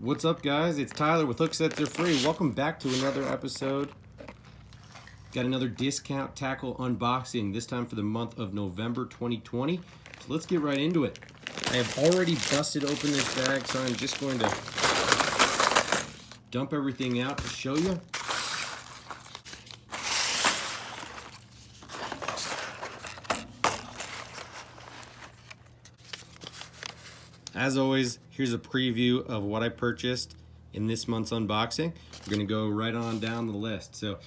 What's up, guys? It's Tyler with Hook Sets Are Free. Welcome back to another episode. Got another discount tackle unboxing, this time for the month of November 2020. So let's get right into it. I have already busted open this bag, so I'm just going to dump everything out to show you. As always, here's a preview of what I purchased in this month's unboxing. We're gonna go right on down the list. So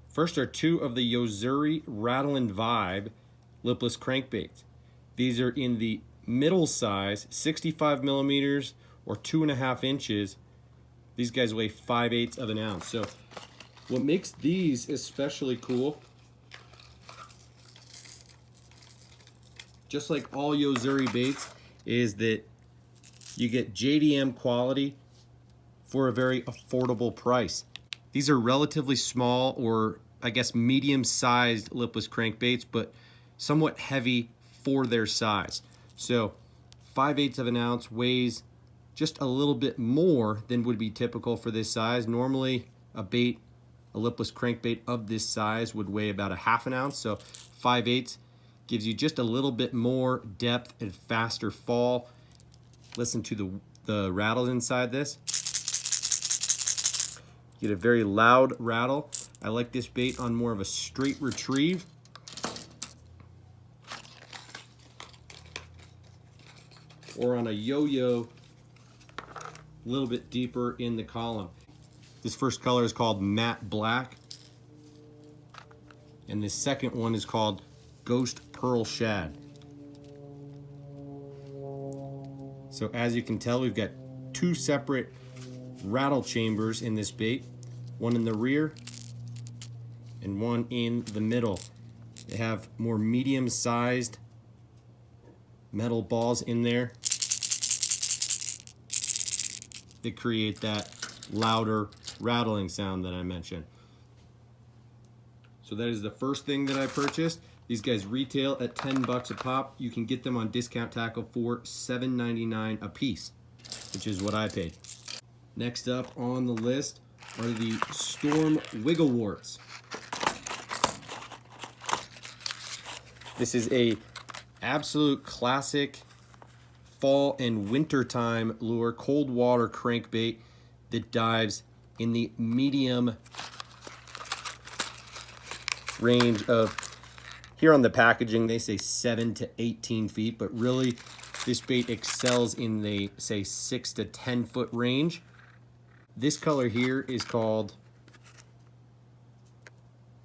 first are two of the Zuri Rattlin' Vibe Lipless Crankbaits. These are in the middle size, 65 millimeters or 2.5 inches. These guys weigh 5/8 of an ounce. So what makes these especially cool, just like all Zuri baits, is that you get JDM quality for a very affordable price. These are relatively small, or I guess medium-sized lipless crankbaits, but somewhat heavy for their size. So 5/8 of an ounce weighs just a little bit more than would be typical for this size. Normally a lipless crankbait of this size would weigh about 1/2 ounce. So 5/8 gives you just a little bit more depth and faster fall. Listen to the rattle inside this. You get a very loud rattle. I like this bait on more of a straight retrieve. Or on a yo-yo, a little bit deeper in the column. This first color is called Matte Black. And this second one is called Ghost Pearl Shad. So as you can tell, we've got two separate rattle chambers in this bait, one in the rear and one in the middle. They have more medium-sized metal balls in there that create that louder rattling sound that I mentioned. So that is the first thing that I purchased. These guys retail at 10 bucks a pop. You can get them on Discount Tackle for $7.99 a piece, which is what I paid. Next up on the list are the Storm Wiggleworts. This is a absolute classic fall and wintertime lure, cold water crankbait that dives in the medium range of, here on the packaging they say 7 to 18 feet, but really this bait excels in the, say, 6 to 10 foot range. This color here is called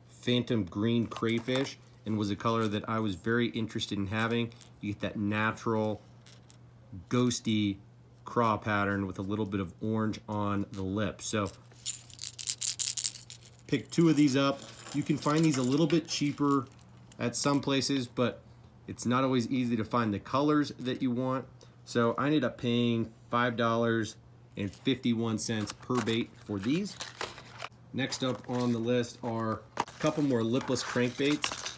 Phantom Green Crayfish and was a color that I was very interested in having. You get that natural ghosty craw pattern with a little bit of orange on the lip. So pick two of these up. You can find these a little bit cheaper at some places, but it's not always easy to find the colors that you want. So I ended up paying $5.51 per bait for these. Next up on the list are a couple more lipless crankbaits.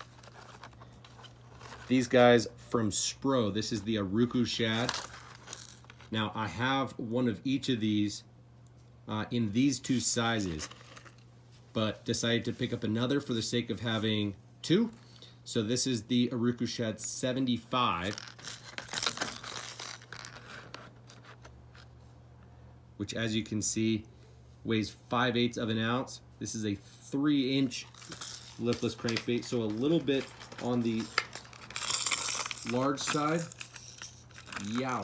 These guys from Spro. This is the Aruku Shad. Now I have one of each of these in these two sizes, but decided to pick up another for the sake of having two. So this is the Aruku Shad 75, which, as you can see, weighs 5/8 of an ounce. This is a 3-inch lipless crankbait, so a little bit on the large side. Yow.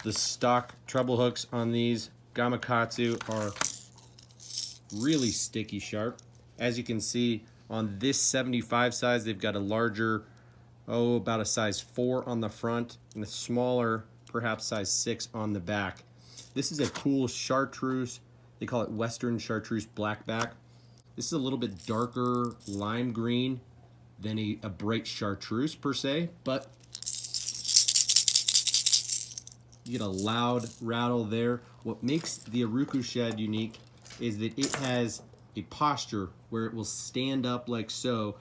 The stock treble hooks on these Gamakatsu are really sticky sharp. As you can see on this 75 size, they've got a larger, about a size 4 on the front and a smaller, perhaps size 6 on the back. This is a cool chartreuse. They call it Western Chartreuse Blackback. This is a little bit darker lime green than a bright chartreuse per se, but you get a loud rattle there. What makes the Aruku Shad unique is that it has a posture where it will stand up like so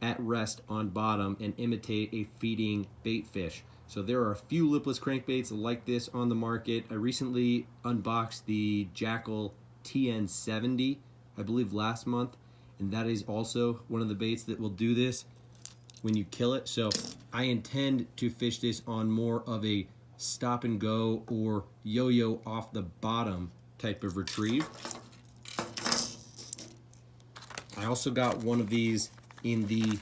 at rest on bottom and imitate a feeding bait fish. So there are a few lipless crankbaits like this on the market. I recently unboxed the Jackal TN70, I believe last month, and that is also one of the baits that will do this when you kill it. So I intend to fish this on more of a stop and go or yo-yo off the bottom type of retrieve. I also got one of these in the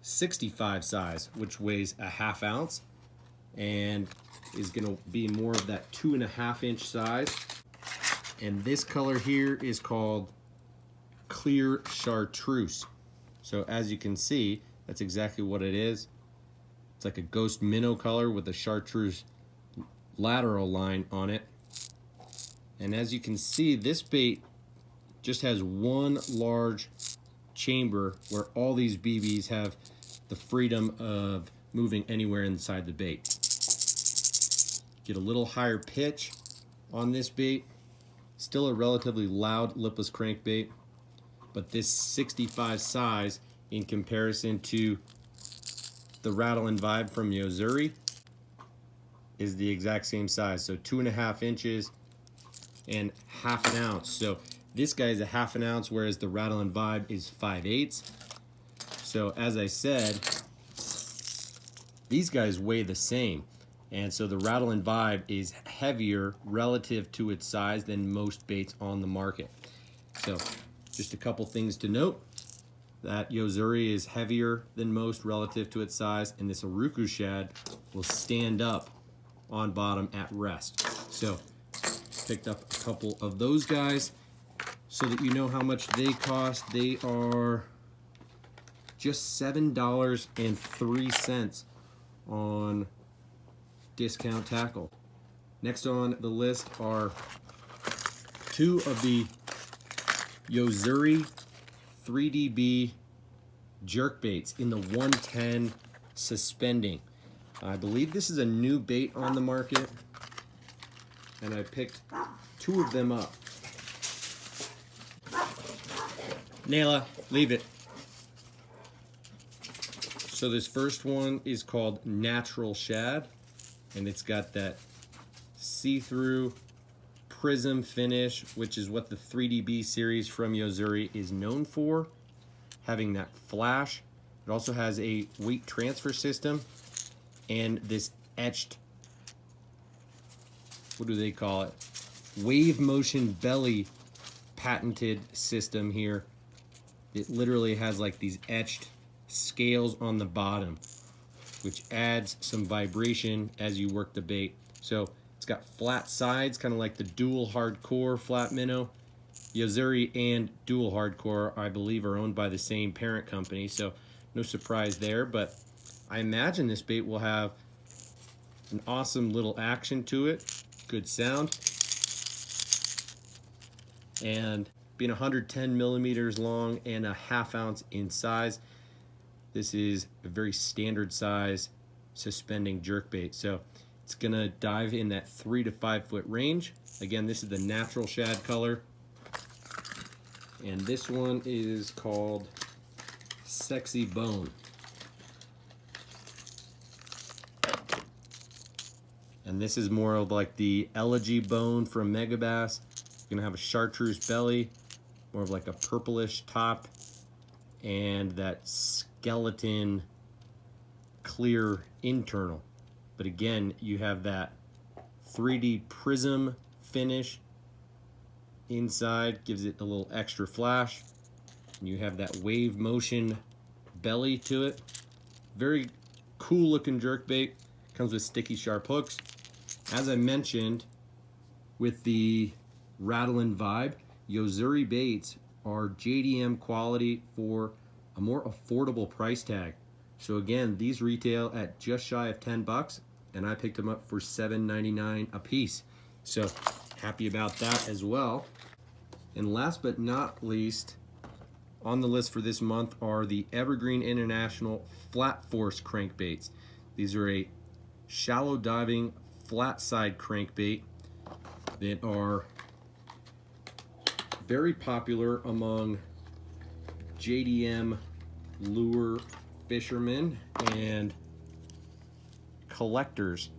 65 size, which weighs a ½ ounce and is gonna be more of that 2.5 inch size. And this color here is called Clear Chartreuse. So as you can see, that's exactly what it is. It's like a ghost minnow color with a chartreuse lateral line on it. And as you can see, this bait just has one large chamber where all these BBs have the freedom of moving anywhere inside the bait. Get a little higher pitch on this bait. Still a relatively loud lipless crankbait, but this 65 size in comparison to the Rattle and Vibe from Zuri is the exact same size. So 2.5 inches and ½ ounce. So this guy is a ½ ounce, whereas the Rattle and Vibe is 5/8. So as I said, these guys weigh the same. And so the Rattle and Vibe is heavier relative to its size than most baits on the market. So just a couple things to note. That Zuri is heavier than most relative to its size, and this Aruku shad will stand up on bottom at rest. So picked up a couple of those guys so that you know how much they cost. They are just $7.03 on Discount Tackle. Next on the list are two of the Zuri 3DB jerkbaits in the 110 suspending. I believe this is a new bait on the market, and I picked two of them up. Nayla, leave it. So this first one is called Natural Shad, and it's got that see-through prism finish, which is what the 3DB series from Zuri is known for, having that flash. It also has a weight transfer system and this etched, what do they call it? Wave motion belly patented system here. It literally has like these etched scales on the bottom, which adds some vibration as you work the bait. So it's got flat sides, kind of like the Dual Hardcore flat minnow. Zuri and Dual Hardcore, I believe, are owned by the same parent company, so no surprise there. But I imagine this bait will have an awesome little action to it, good sound, and being 110 millimeters long and a ½ ounce in size, this is a very standard size suspending jerkbait. So it's gonna dive in that 3 to 5 foot range. Again, this is the Natural Shad color. And this one is called Sexy Bone. And this is more of like the Elegy Bone from Megabass. It's gonna have a chartreuse belly, more of like a purplish top, and that skeleton clear internal. But again, you have that 3D prism finish inside, gives it a little extra flash. And you have that wave motion belly to it. Very cool looking jerkbait. Comes with sticky sharp hooks. As I mentioned, with the Rattle and Vibe, Zuri baits are JDM quality for a more affordable price tag. So again, these retail at just shy of 10 bucks, and I picked them up for $7.99 a piece. So happy about that as well. And last but not least, on the list for this month are the Evergreen International Flat Force crankbaits. These are a shallow diving flat side crankbait that are very popular among JDM lure fishermen and collectors.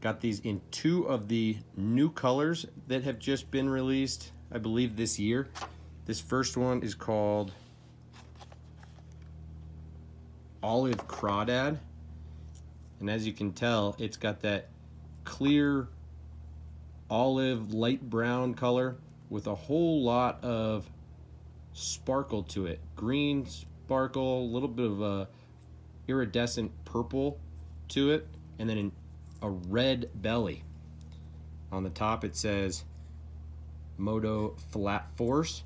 Got these in 2 of the new colors that have just been released, I believe, this year. This first one is called Olive Crawdad. And as you can tell, it's got that clear olive light brown color with a whole lot of sparkle to it. Green sparkle, a little bit of a iridescent purple to it, and then a red belly. On the top it says Moto Flat Force.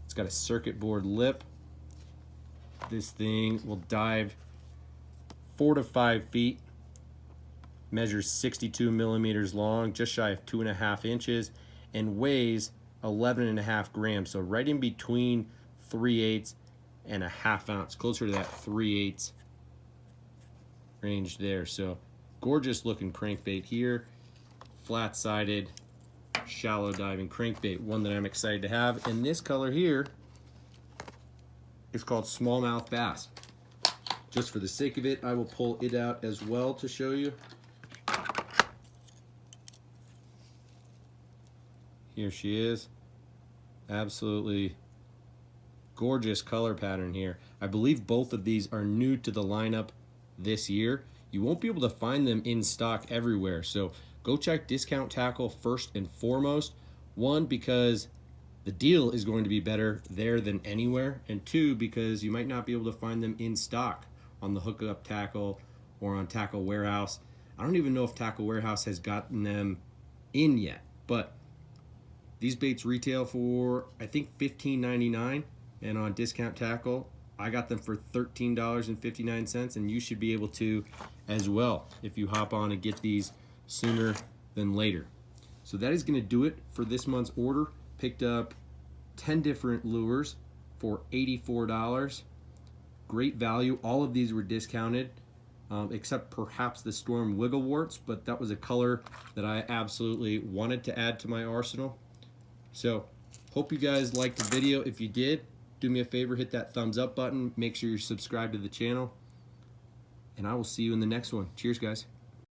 It's got a circuit board lip. This thing will dive 4 to 5 feet, measures 62 millimeters long, just shy of 2.5 inches, and weighs 11.5 grams. So right in between 3/8 and a ½ ounce, closer to that 3/8 range there. So gorgeous looking crankbait here, flat-sided, shallow diving crankbait, one that I'm excited to have. And this color here is called Smallmouth Bass. Just for the sake of it, I will pull it out as well to show you. Here she is. Absolutely gorgeous color pattern here. I believe both of these are new to the lineup this year. You won't be able to find them in stock everywhere, so go check Discount Tackle first and foremost. One, because the deal is going to be better there than anywhere, and 2, because you might not be able to find them in stock on the Hookup Tackle or on Tackle Warehouse. I don't even know if Tackle Warehouse has gotten them in yet, but these baits retail for, I think, $15.99, and on Discount Tackle, I got them for $13.59, and you should be able to as well if you hop on and get these sooner than later. So that is going to do it for this month's order. Picked up 10 different lures for $84. Great value. All of these were discounted, except perhaps the Storm Wiggleworts, but that was a color that I absolutely wanted to add to my arsenal. So hope you guys liked the video. If you did, do me a favor, hit that thumbs up button. Make sure you're subscribed to the channel, and I will see you in the next one. Cheers, guys.